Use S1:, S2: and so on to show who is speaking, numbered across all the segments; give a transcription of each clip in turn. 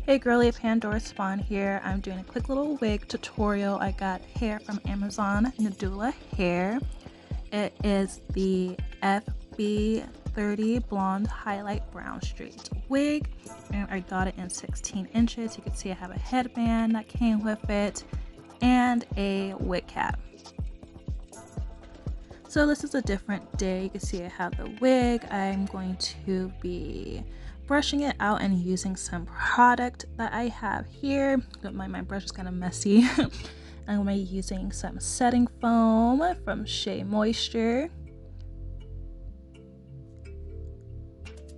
S1: Hey girly, Pandora Spawn here. I'm doing a quick little wig tutorial. I got hair from Amazon, Nadula hair. It is the FB30 Blonde Highlight Brown Straight wig, and I got it in 16 inches. You can see I have a headband that came with it and a wig cap. So this is a different day. You can see I have the wig. I'm going to be brushing it out and using some product that I have here. My brush is kind of messy. I'm going to be using some setting foam from Shea Moisture.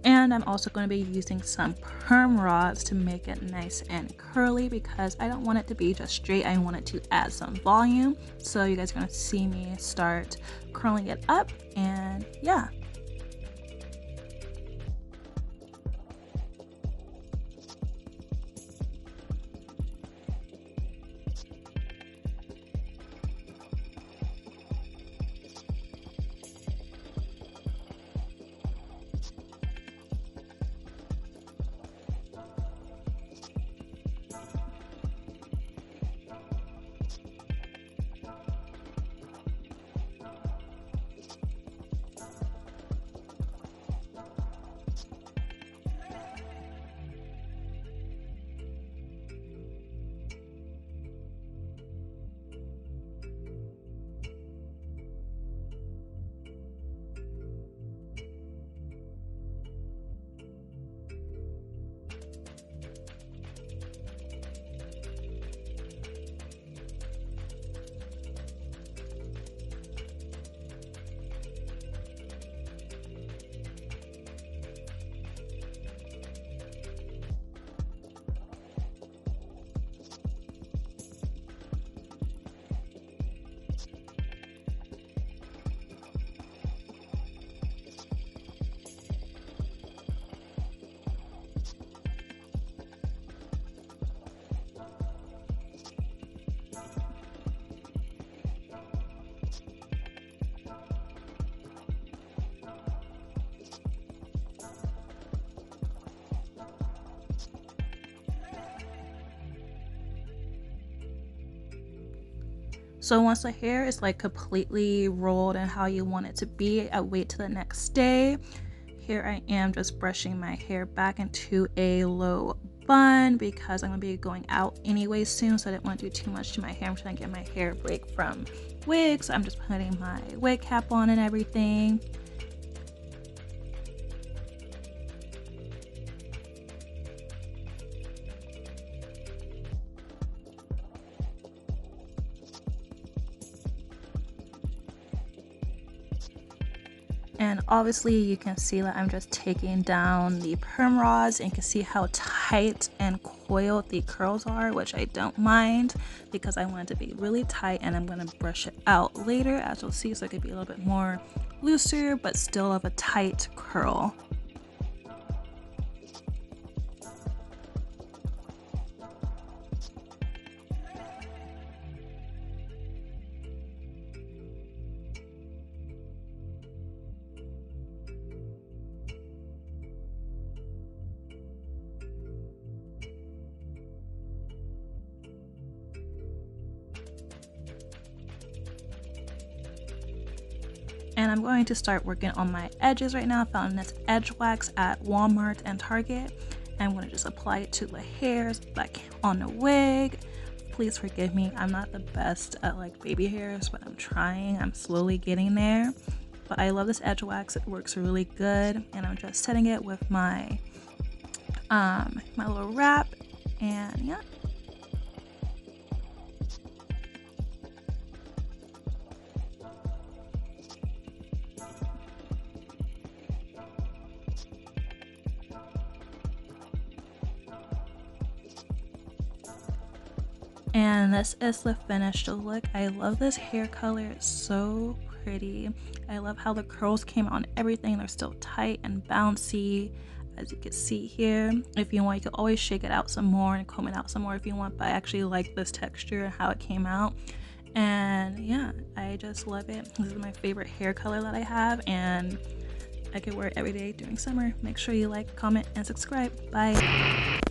S1: And I'm also going to be using some perm rods to make it nice and curly because I don't want it to be just straight. I want it to add some volume. So you guys are going to see me start curling it up, and yeah. So once the hair is like completely rolled and how you want it to be, I wait till the next day. Here I am just brushing my hair back into a low bun because I'm going to be going out anyway soon, so I didn't want to do too much to my hair. I'm trying to get my hair break from wigs. I'm just putting my wig cap on and everything. And obviously you can see that I'm just taking down the perm rods, and you can see how tight and coiled the curls are, which I don't mind because I want it to be really tight, and I'm going to brush it out later as you'll see, so it could be a little bit more looser but still of a tight curl. And I'm going to start working on my edges right now. I found this edge wax at Walmart and Target. I'm going to just apply it to the hairs, like on the wig. Please forgive me, I'm not the best at like baby hairs, but I'm trying. I'm slowly getting there. But I love this edge wax, it works really good. And I'm just setting it with my my little wrap, and yeah. And this is the finished look. I love this hair color, it's so pretty. I love how the curls came on everything. They're still tight and bouncy, as you can see here. If you want, you can always shake it out some more and comb it out some more if you want, but I actually like this texture and how it came out. And yeah, I just love it. This is my favorite hair color that I have, and I could wear it every day during summer. Make sure you like, comment, and subscribe. Bye.